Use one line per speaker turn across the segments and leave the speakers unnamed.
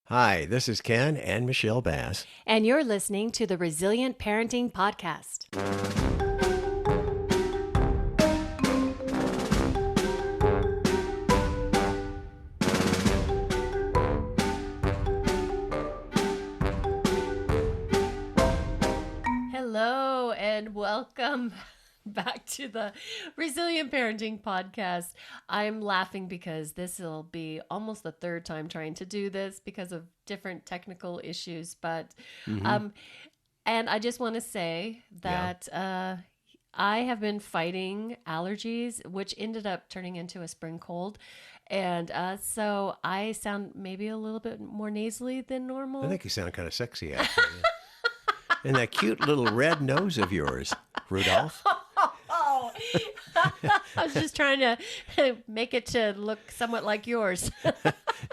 Hi, this is Ken and Michelle Bass.
And you're listening to the Resilient Parenting Podcast. Hello, and welcome back to the Resilient Parenting Podcast. I'm laughing because this will be almost the third time trying to do this because of different technical issues. But, and I just want to say that I have been fighting allergies, which ended up turning into a spring cold. And so I sound maybe a little bit more nasally than normal.
I think you sound kind of sexy, actually. And that cute little red nose of yours, Rudolph.
Oh, I was just trying to make it to look somewhat like yours.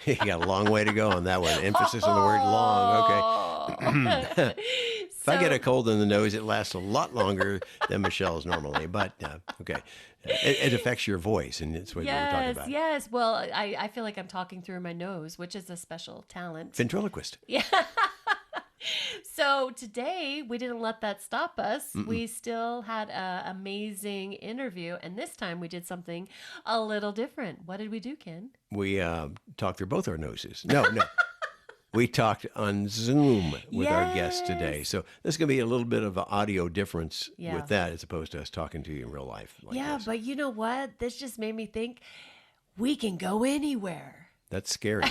You got a long way to go on that one. Emphasis on the word long. Okay. If I get a cold in the nose, it lasts a lot longer than Michelle's normally. But, okay. It affects your voice, and it's what we were talking about.
Yes. Well, I feel like I'm talking through my nose, which is a special talent.
Ventriloquist.
Yeah. So today we didn't let that stop us. We still had an amazing interview, and this time we did something a little different. What did we do, Ken?
We talked through both our noses. No. We talked on Zoom with our guest today. So there's going to be a little bit of an audio difference with that as opposed to us talking to you in real life. This.
But you know what? This just made me think we can go anywhere.
That's scary.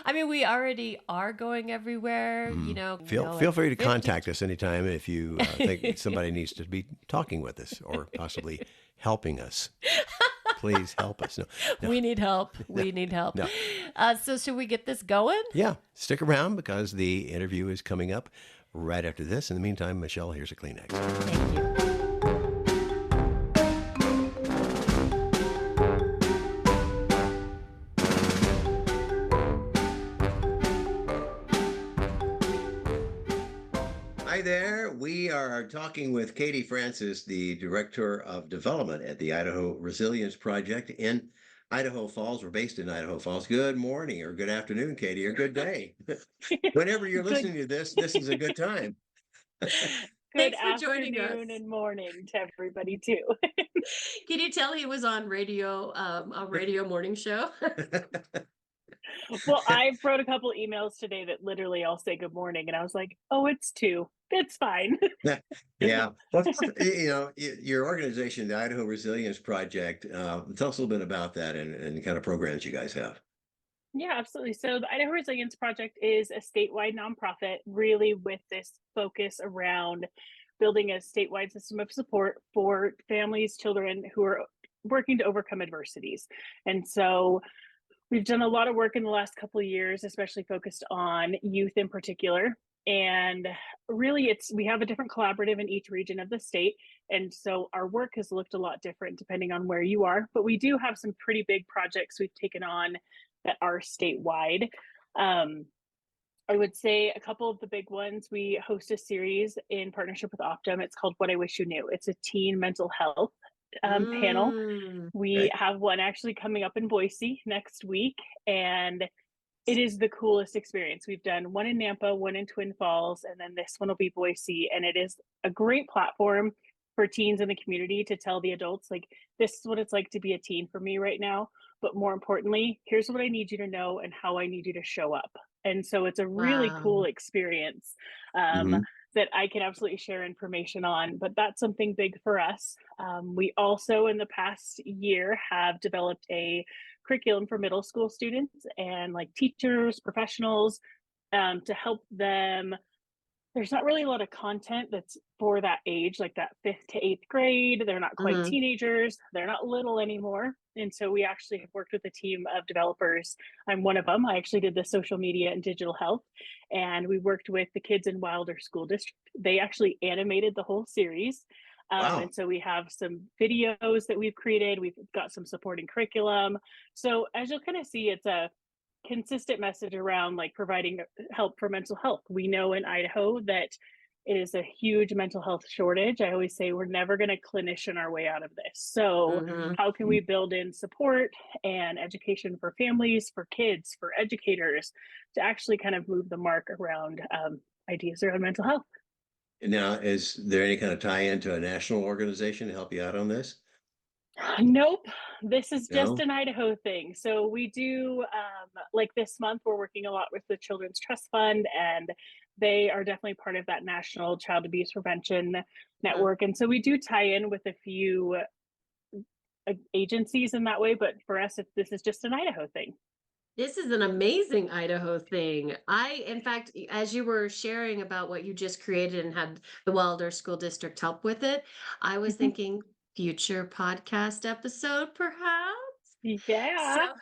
I mean, we already are going everywhere,
Feel free to contact us anytime if you think somebody needs to be talking with us or possibly helping us. Please help us. No.
We need help. We need help.
No.
So should we get this going?
Yeah. Stick around because the interview is coming up right after this. In the meantime, Michelle, here's a Kleenex.
Thank you.
Hi there. We are talking with Katie Francis, the Director of Development at the Idaho Resilience Project in Idaho Falls. We're based in Idaho Falls. Good morning or good afternoon, Katie, or good day. Whenever you're listening to this is a good time.
Thanks for joining us.
And morning to everybody too.
Can you tell he was on radio, a radio morning show?
Well, I wrote a couple emails today that literally all say good morning, and I was like, "Oh, it's 2. It's fine."
Yeah. Well, your organization, the Idaho Resilience Project, tell us a little bit about that and the kind of programs you guys have.
Yeah, absolutely. So the Idaho Resilience Project is a statewide nonprofit, really with this focus around building a statewide system of support for families, children who are working to overcome adversities. And so we've done a lot of work in the last couple of years, especially focused on youth in particular. And really, we have a different collaborative in each region of the state. And so our work has looked a lot different depending on where you are. But we do have some pretty big projects we've taken on that are statewide. I would say a couple of the big ones, we host a series in partnership with Optum. It's called What I Wish You Knew. It's a teen mental health panel. We have one actually coming up in Boise next week, and it is the coolest experience. We've done one in Nampa, one in Twin Falls, and then this one will be Boise. And it is a great platform for teens in the community to tell the adults, like, this is what it's like to be a teen for me right now. But more importantly, here's what I need you to know and how I need you to show up. And so it's a really cool experience that I can absolutely share information on, but that's something big for us. We also, in the past year, have developed a curriculum for middle school students and like teachers, professionals, to help them. There's not really a lot of content that's for that age, like that 5th to 8th grade. They're not quite teenagers. They're not little anymore. And so we actually have worked with a team of developers. I'm one of them. I actually did the social media and digital health. And we worked with the kids in Wilder School District. They actually animated the whole series. Wow. And so we have some videos that we've created. We've got some supporting curriculum. So as you'll kind of see, it's a consistent message around like providing help for mental health. We know in Idaho that it is a huge mental health shortage. I always say we're never going to clinician our way out of this. So,
Mhm.
how can we build in support and education for families, for kids, for educators to actually kind of move the mark around ideas around mental health?
Now, is there any kind of tie-in to a national organization to help you out on this?
Nope. This is just
No?
an Idaho thing. So we do, like this month, we're working a lot with the Children's Trust Fund, and they are definitely part of that National Child Abuse Prevention
Mhm.
Network. And so we do tie in with a few agencies in that way. But for us, this is just an Idaho thing.
This is an amazing Idaho thing. In fact, as you were sharing about what you just created and had the Wilder School District help with it, I was
Mhm.
thinking future podcast episode, perhaps. So,
Yeah.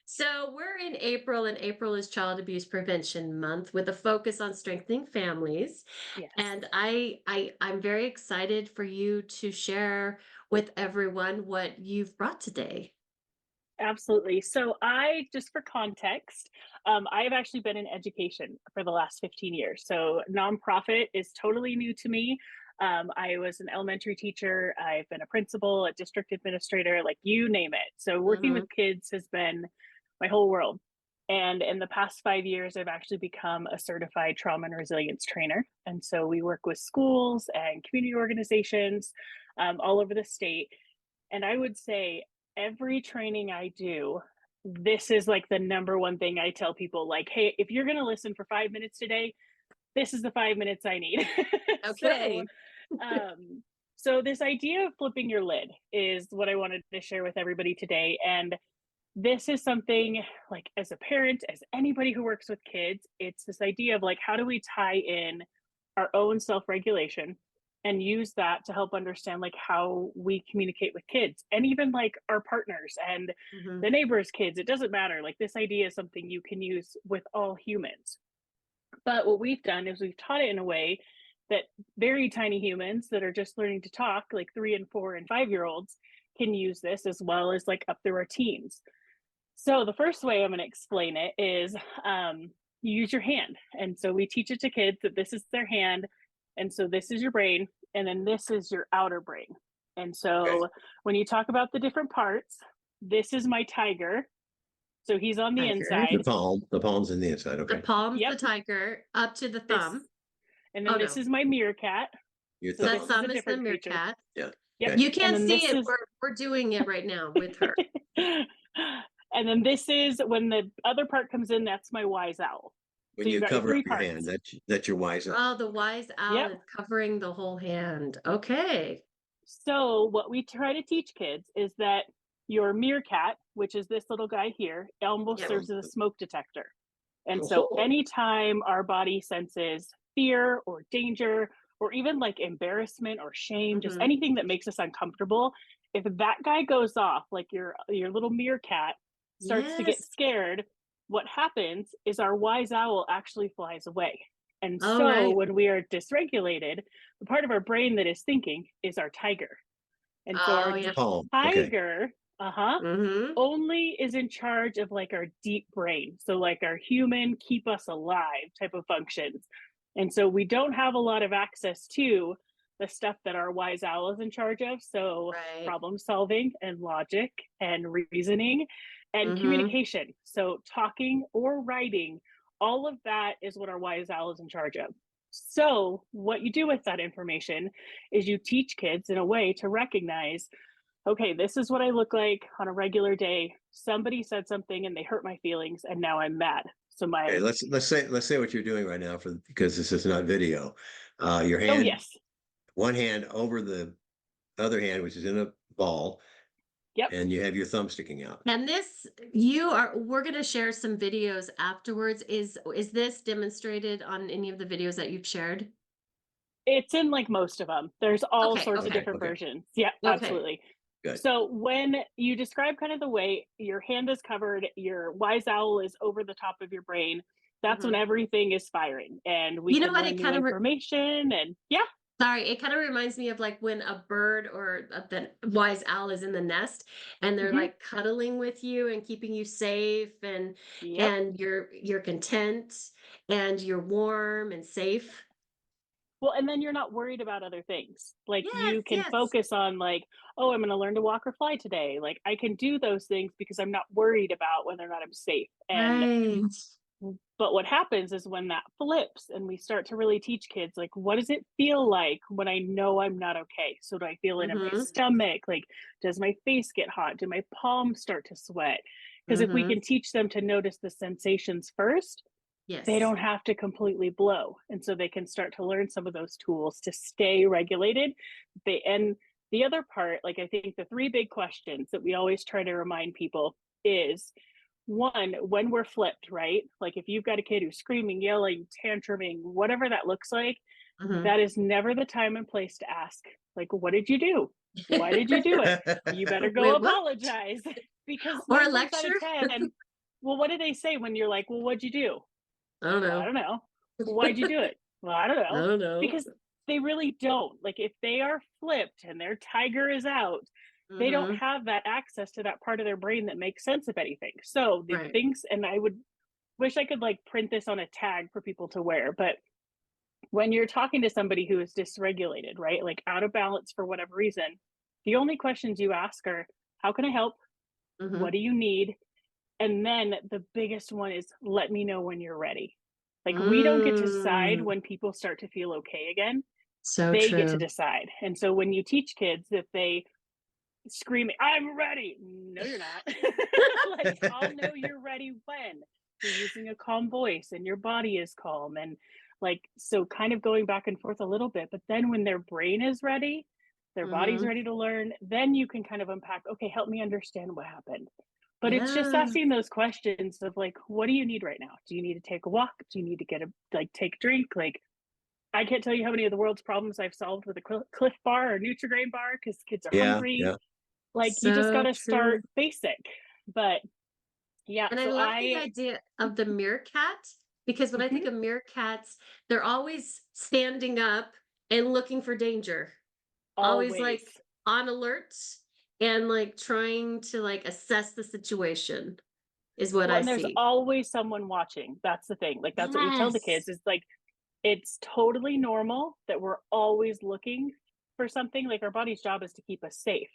so we're in April, and April is Child Abuse Prevention Month with a focus on strengthening families.
Yes.
And I'm very excited for you to share with everyone what you've brought today.
Absolutely. So, just for context, I've actually been in education for the last 15 years. So, nonprofit is totally new to me. I was an elementary teacher, I've been a principal, a district administrator, like you name it. So, working with
Mhm.
kids has been my whole world. And in the past 5 years, I've actually become a certified trauma and resilience trainer. And so, we work with schools and community organizations all over the state. And I would say every training I do, this is like the number one thing I tell people like, hey, if you're going to listen for 5 minutes today, this is the 5 minutes I need. so,
Okay.
um, so this idea of flipping your lid is what I wanted to share with everybody today. And this is something like as a parent, as anybody who works with kids, it's this idea of like, how do we tie in our own self-regulation and use that to help understand like how we communicate with kids and even like our partners and
Mhm.
the neighbors' kids. It doesn't matter. Like this idea is something you can use with all humans. But what we've done is we've taught it in a way that very tiny humans that are just learning to talk, like 3 and 4 and 5 year olds, can use this as well as like up through our teens. So the first way I'm going to explain it is you use your hand. And so we teach it to kids that this is their hand. And so this is your brain. And then this is your outer brain. And
Okay.
so when you talk about the different parts, this is my tiger. So he's on the
Tiger.
The
inside.
palm, the palm's in the inside.
The
Okay.
palm's
Yep.
the tiger, up to the
This,
thumb.
and
Oh,
then this
no.
is my meerkat.
Your
So
The
thumb.
this is a
thumb is the
different creature.
meerkat.
Yeah.
Yep.
Okay.
You
And
can't
then
see
this
it.
is,
We're doing it right now with her.
and then this is when the other part comes in, that's my wise owl.
When
So you've
you
got your
cover up
three
your hand,
parts.
that's your wise up.
Oh, the wise owl
Yep.
is covering the whole hand. Okay.
So, what we try to teach kids is that your meerkat, which is this little guy here, almost
Yep.
serves as a smoke detector. And so,
Oh,
anytime our body senses fear or danger, or even like embarrassment or shame, just
Mhm.
anything that makes us uncomfortable, if that guy goes off, like your little meerkat starts to get
Yes.
scared, what happens is our wise owl actually flies away. And
All
so,
right.
when we are dysregulated, the part of our brain that is thinking is our tiger. And so
Oh,
our
the
yeah.
palm. Okay.
tiger,
Mhm.
only is in charge of like our deep brain. So like our human keep us alive type of functions. And so we don't have a lot of access to the stuff that our wise owl is in charge of. So
Right.
problem solving and logic and reasoning and
Mhm.
communication. So talking or writing, all of that is what our wise owl is in charge of. So, what you do with that information is you teach kids in a way to recognize, okay, this is what I look like on a regular day. Somebody said something and they hurt my feelings, and now I'm mad. So,
Okay.
my,
Let's say what you're doing right now for because this is not video. Your
oh,
hand,
yes,
one hand over the other hand, which is in a ball,
yep.
and you have your thumb sticking out.
And we're going to share some videos afterwards. Is this demonstrated on any of the videos that you've shared?
It's in like most of them. There's all
Okay.
sorts of
Okay.
different
Okay.
versions. Yeah,
Okay.
absolutely.
Good.
So when you describe kind of the way your hand is covered, your wise owl is over the top of your brain, that's when
Mhm.
everything is firing and we
You know
can
what?
learn new information. And yeah,
Sorry, it kind of reminds me of like when a bird or the wise owl is in the nest and they're
mhm,
like cuddling with you and keeping you safe
yep.
and you're content and you're warm and safe.
Well, and then you're not worried about other things. Like
Yes,
you can
yes.
focus on like, oh, I'm going to learn to walk or fly today. Like I can do those things because I'm not worried about whether or not I'm safe. And
Right.
but what happens is when that flips and we start to really teach kids, like, what does it feel like when I know I'm not okay? So, do I feel it in my
Mm-hmm.
stomach? Like, does my face get hot? Do my palms start to sweat? Because if we
Mm-hmm.
can teach them to notice the sensations first, they
Yes.
don't have to completely blow. And so they can start to learn some of those tools to stay regulated. And the other part, like, I think the three big questions that we always try to remind people is one, when we're flipped, right? Like if you've got a kid who's screaming, yelling, tantruming, whatever that looks like,
Mm-hmm.
that is never the time and place to ask, like, what did you do? Why did you do it? You better go
Wait, what?
apologize. Because
Or a
9 times out
lecture?
of 10, well, what do they say when you're like, well, what'd you do?
I don't
Well, I
know.
don't know. Well, why'd you do it? Well, I don't
I
know.
don't know.
Because they really don't. Like if they are flipped and their tiger is out, they don't
Mm-hmm.
have that access to that part of their brain that makes sense of anything. So the
Right.
things, and I would wish I could like print this on a tag for people to wear, but when you're talking to somebody who is dysregulated, right? Like out of balance for whatever reason, the only questions you ask are, how can I help?
Mm-hmm.
What do you need? And then the biggest one is, let me know when you're ready. Like we don't get to decide
Mm.
when people start to feel okay again.
So
They get to
true.
decide. And so when you teach kids, if they scream, I'm ready. No, you're not. Like, I'll know you're ready when you're using a calm voice and your body is calm. And like, so kind of going back and forth a little bit. But then when their brain is ready, their body's
Mm-hmm.
ready to learn, then you can kind of unpack, okay, help me understand what happened. But it's just
Yeah.
asking those questions of like, what do you need right now? Do you need to take a walk? Do you need to get a like take a drink? Like I can't tell you how many of the world's problems I've solved with a Cliff Bar or Nutrigrain bar because kids are
Yeah,
hungry.
yeah.
Like you just got
So
to
true.
start basic. But yeah,
And I
so
love the
I
idea of the meerkat because when I think
mhm,
of meerkats, they're always standing up and looking for danger, always
always.
like on alert and like trying to like assess the situation is what
Well,
I
and there's
see.
always someone watching. That's the thing. Like that's what we tell the
Yes.
kids is like it's totally normal that we're always looking for something. Like our body's job is to keep us safe.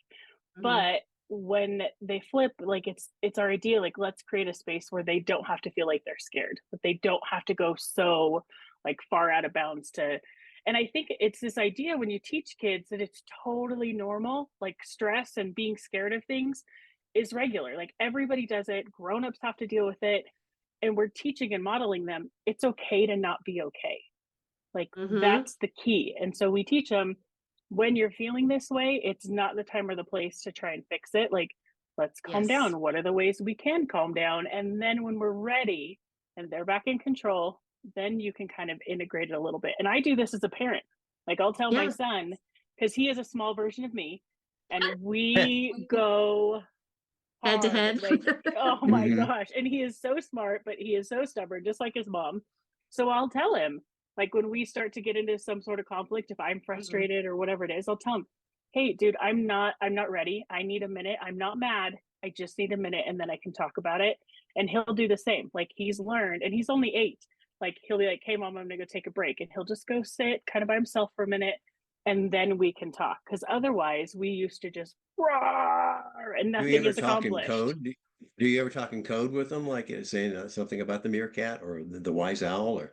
Hmm.
But when they flip, like it's our idea, like let's create a space where they don't have to feel like they're scared, that they don't have to go so like far out of bounds to. And I think it's this idea when you teach kids that it's totally normal, like stress and being scared of things is regular. Like everybody does it, grown-ups have to deal with it, and we're teaching and modeling them it's okay to not be okay. Like
Hmm.
that's the key. And so we teach them when you're feeling this way, it's not the time or the place to try and fix it. Like, let's calm
Yes.
down. What are the ways we can calm down? And then when we're ready and they're back in control, then you can kind of integrate it a little bit. And I do this as a parent. Like, I'll tell my
Yeah.
son, because he is a small version of me, and we go
Head to
hard.
head.
Like, oh my
Hmm.
gosh. And he is so smart, but he is so stubborn, just like his mom. So I'll tell him, like, when we start to get into some sort of conflict, if I'm
Mhm.
frustrated or whatever it is, I'll tell him, hey, dude, I'm not ready. I need a minute. I'm not mad. I just need a minute and then I can talk about it. And he'll do the same. Like, he's learned, and he's only 8. Like, he'll be like, hey, mom, I'm going to go take a break. And he'll just go sit kind of by himself for a minute and then we can talk. Because otherwise, we used to just roar and
Do you
nothing
ever
is
talk in
accomplished.
code? Do you ever talk in code with them, like saying something about the meerkat or the wise owl, or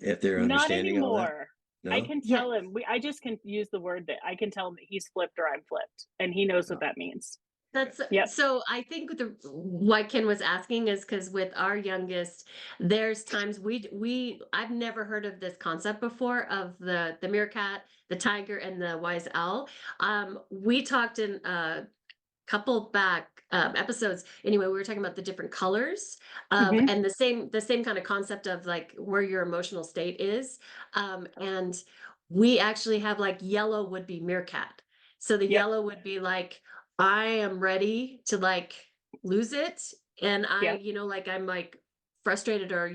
if they're
Not
understanding all that?
anymore. I
No?
can
Yeah.
tell him. I just can use the word that I can tell him that he's flipped or I'm flipped, and he knows what
Oh,
that means.
okay.
That's
Yep.
so I think the why Ken was asking is because with our youngest, there's times I've never heard of this concept before of the meerkat, the tiger, and the wise owl. We talked in a couple back episodes. Anyway, we were talking about the different colors of
Hmm.
and the same kind of concept of like where your emotional state is. And we actually have like yellow would be meerkat. So the
Yep.
yellow would be like I am ready to like lose it. And
Yep.
like I'm like frustrated or,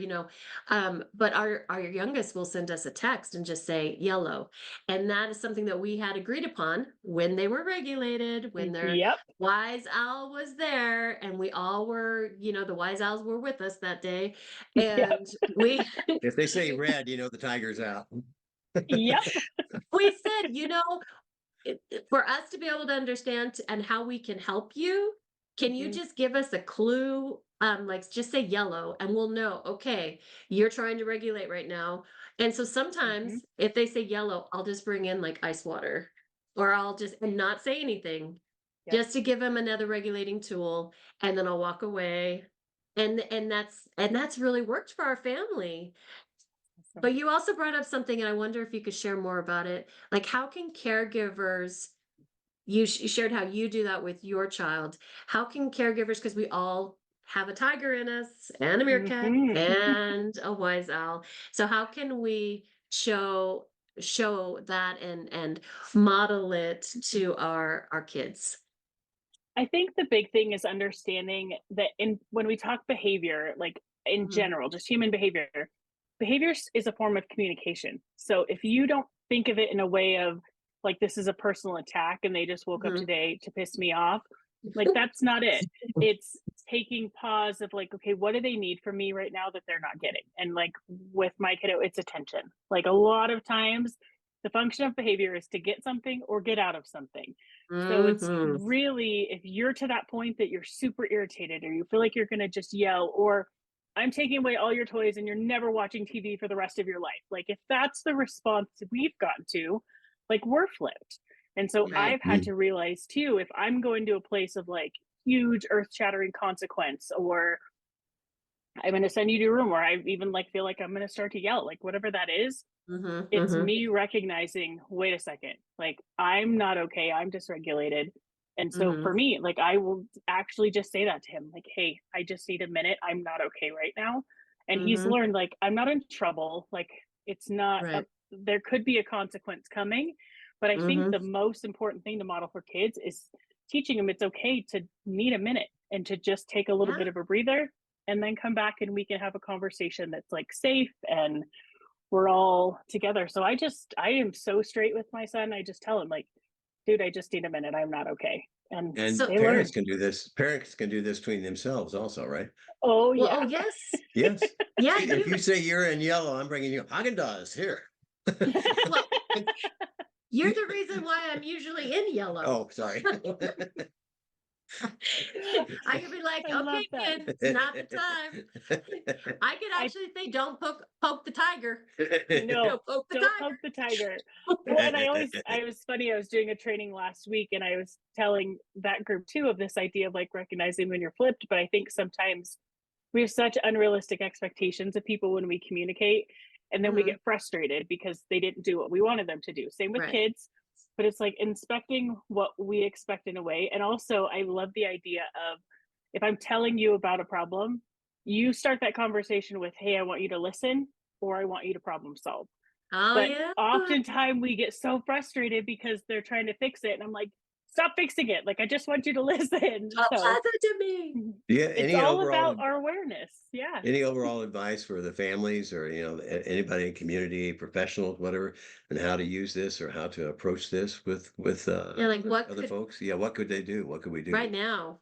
but our youngest will send us a text and just say yellow. And that is something that we had agreed upon when they were regulated, when their
Yep.
wise owl was there, and we all were, the wise owls were with us that day. And
Yep.
we
If they say red, the tiger's out.
Yep.
We said, for us to be able to understand and how we can help you, can you
Mhm,
just give us a clue? Like just say yellow and we'll know, okay, you're trying to regulate right now. And so
mhm.
sometimes if they say yellow, I'll just bring in like ice water or I'll just and not say anything
Yep.
just to give them another regulating tool and then I'll walk away. And that's really worked for our family.
Awesome.
But you also brought up something, and I wonder if you could share more about it. Like, how can caregivers, you shared how you do that with your child. How can caregivers, because we all have a tiger in us, and a meerkat,
Mhm.
and a wise owl. So how can we show that and model it to our kids?
I think the big thing is understanding that in when we talk behavior, like in
Mhm,
general, just human behavior, is a form of communication. So if you don't think of it in a way of like this is a personal attack and they just woke up
mhm.
today to piss me off, like that's not it. It's taking pause of like, okay, what do they need from me right now that they're not getting? And like with my kiddo, it's attention. Like a lot of times, the function of behavior is to get something or get out of something. So it's
Mhm.
really, if you're to that point that you're super irritated or you feel like you're going to just yell, or I'm taking away all your toys and you're never watching TV for the rest of your life. Like, if that's the response we've gotten to, like, we're flipped. And so
Right.
I've had to realize too, if I'm going to a place of like huge earth shattering consequence, or I'm going to send you to a room where I even like feel like I'm going to start to yell, like, whatever that is,
Mhm,
it's
mhm.
me recognizing, wait a second, like I'm not okay, I'm dysregulated. And so
Mhm.
for me, like I will actually just say that to him, like, hey, I just need a minute, I'm not okay right now. And he's
Mhm.
learned, like, I'm not in trouble, like it's not a,
Right.
there could be a consequence coming. But I think
Mhm.
the most important thing to model for kids is teaching them it's okay to need a minute and to just take a little
Yeah.
bit of a breather and then come back and we can have a conversation that's like safe and we're all together. So I am so straight with my son. I just tell him like, dude, I just need a minute. I'm not okay. And
And
So
they learn.
parents can do this between themselves also, right?
Oh
well, oh
yeah.
yes.
Yes.
Yeah,
If you
you
say you're in yellow, I'm bringing you Haagen-Dazs here.
well, you're the reason why I'm usually in yellow.
Oh, sorry.
I could be like,
I
okay,
love that.
kids, it's not the time. I could
I
actually say, don't poke the tiger.
no,
Poke the
don't poke the tiger. Well, and I was funny. I was doing a training last week and I was telling that group too of this idea of like recognizing when you're flipped. But I think sometimes we have such unrealistic expectations of people when we communicate, and then we
Mhm.
get frustrated because they didn't do what we wanted them to do. Same with
Right.
kids, but it's like inspecting what we expect in a way. And also I love the idea of, if I'm telling you about a problem, you start that conversation with, hey, I want you to listen, or I want you to problem solve.
Oh
But
yeah.
oftentimes we get so frustrated because they're trying to fix it, and I'm like, stop fixing it, like I just want you to listen.
Apply
So
that to me.
Yeah,
it's all about our awareness. Yeah.
any overall advice for the families or, anybody in community, professionals, whatever, and how to use this or how to approach this with
Yeah, like what
other
could
folks? Yeah, what could they do? What could we do?
right now.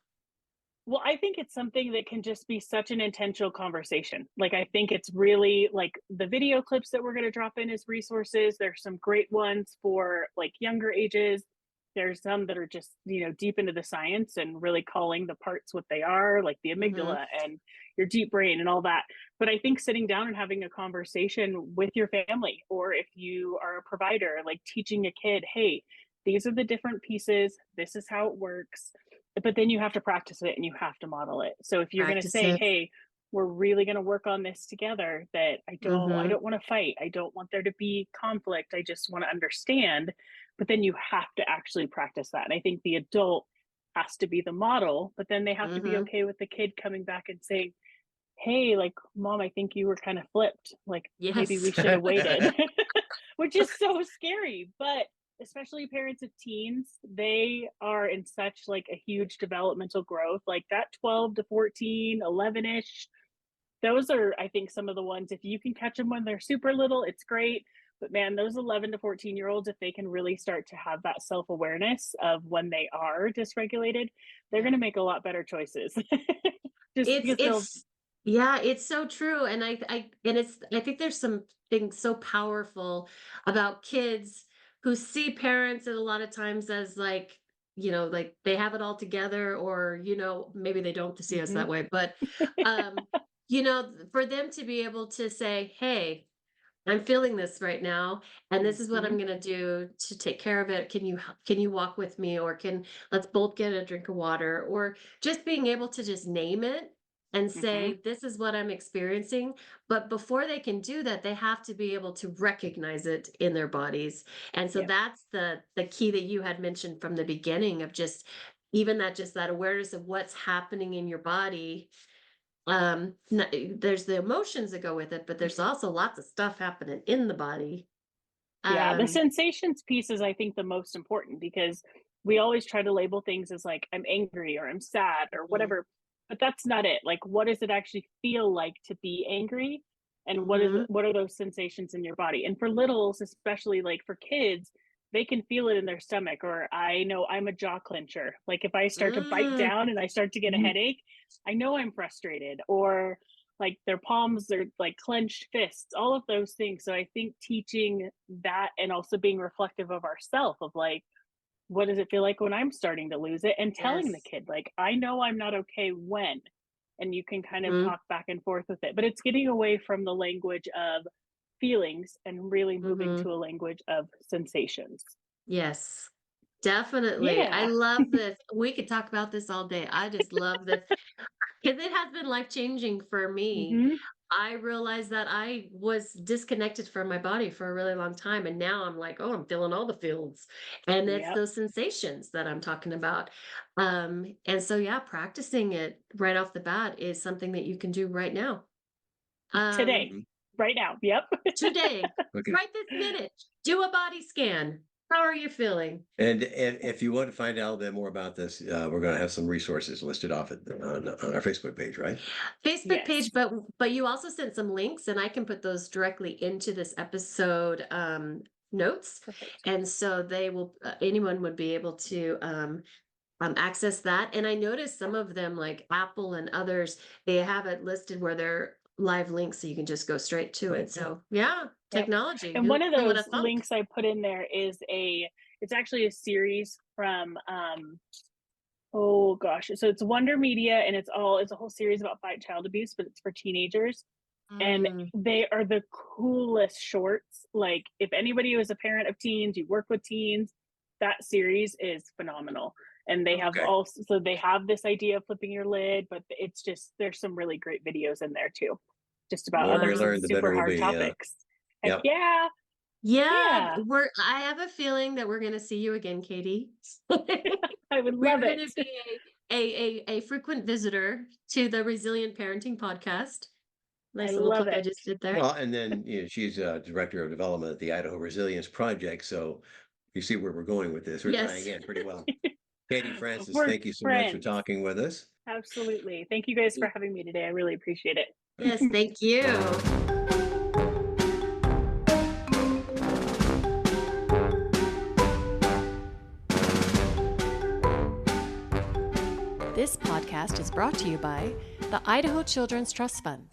Well, I think it's something that can just be such an intentional conversation. Like, I think it's really like the video clips that we're going to drop in as resources. There's some great ones for like younger ages. There's some that are just, deep into the science and really calling the parts what they are, like the
Mhm.
amygdala and your deep brain and all that. But I think sitting down and having a conversation with your family, or if you are a provider, like teaching a kid, hey, these are the different pieces, this is how it works, but then you have to practice it and you have to model it. So if you're going to
Practice
say,
it.
hey, we're really going to work on this together, that I
Mhm.
don't want to fight, I don't want there to be conflict, I just want to understand. But then you have to actually practice that. And I think the adult has to be the model, but then they have to be
Mhm.
okay with the kid coming back and saying, hey, like, mom, I think you were kind of flipped, like maybe we
Yes.
should have waited. Which is so scary. But especially parents of teens, they are in such like a huge developmental growth, like that 12 to 14, 11ish. Those are, I think, some of the ones, if you can catch them when they're super little, it's great. But man, those 11 to 14-year-olds, if they can really start to have that self-awareness of when they are dysregulated, they're
Yeah.
going to make a lot better choices. Just
It's
because they'll
it's Yeah, it's so true. And I think there's something so powerful about kids who see parents and a lot of times as like, like they have it all together, or, maybe they don't see us
Hmm.
that way, but for them to be able to say, "Hey, I'm feeling this right now, and this is what
Hmm.
I'm gonna do to take care of it. Can you walk with me, or let's both get a drink of water?" Or just being able to just name it and
Hmm.
say, "This is what I'm experiencing." But before they can do that, they have to be able to recognize it in their bodies. And so
Yep.
that's the key that you had mentioned from the beginning of just that awareness of what's happening in your body. There's the emotions that go with it, but there's also lots of stuff happening in the body.
Yeah, the
um
sensations piece is, I think, the most important because we always try to label things as like I'm angry or I'm sad or
mhm,
whatever, but that's not it. Like, what does it actually feel like to be angry, and
mhm,
what are those sensations in your body? And for littles, especially like for kids, they can feel it in their stomach. Or I know I'm a jaw clencher. Like if I start to bite
mm,
down and I start to get a
mhm.
headache, I know I'm frustrated. Or like their palms, they're like clenched fists, all of those things. So I think teaching that and also being reflective of ourself of like, what does it feel like when I'm starting to lose it? And telling the
Yes.
kid, like, I know I'm not okay when, and you can kind of
Mhm,
talk back and forth with it. But it's getting away from the language of feelings and really moving
mhm.
to a language of sensations.
Yes, definitely. I
Yeah.
love this. We could talk about this all day. I just love this because it has been life changing for me.
Hmm.
I realized that I was disconnected from my body for a really long time. And now I'm like, oh, I'm feeling all the feels. And it's
Yep.
those sensations that I'm talking about. And so, yeah, practicing it right off the bat is something that you can do right now. Um,
Today,
Mhm.
right now. Yep.
Today,
Okay.
right this minute, do a body scan. How are you feeling?
And if you want to find out a bit more about this, we're going to have some resources listed off on our Facebook page, right?
Facebook
Yes.
page, but you also sent some links, and I can put those directly into this episode notes,
Perfect.
and so they will anyone would be able to access that. And I noticed some of them, like Apple and others, they have it listed where they're live links, so you can just go straight to it. So yeah,
Yep.
technology.
And one of
Who would
those
have thunk?
links I put in there is it's actually a series from oh gosh. So it's Wonder Media, and it's a whole series about fight child abuse, but it's for teenagers. And
Mm,
they are the coolest shorts. Like if anybody who is a parent of teens, you work with teens, that series is phenomenal. And they have
Okay.
also so they have this idea of flipping your lid, but it's just there's some really great videos in there too, just
The
about
more we
other
wow.
learn, the better
super
we'll
hard
be.
topics. Heck
Yep.
yeah.
Yeah,
Yeah.
I have a feeling that we're going to see you again, Katie.
I would
We're
love
going
it.
to be a frequent visitor to the Resilient Parenting Podcast.
I
Nice little
love
plug I
it.
just did there.
Well, and then she's director of development at the Idaho Resilience Project. So you see where we're going with this. We're tying
Yes.
in pretty well. Katie Francis,
We're
thank you so much for
friends.
talking with us.
Absolutely. Thank you guys for having me today. I really appreciate
Yes,
it.
thank you. This podcast is brought to you by the Idaho Children's Trust Fund.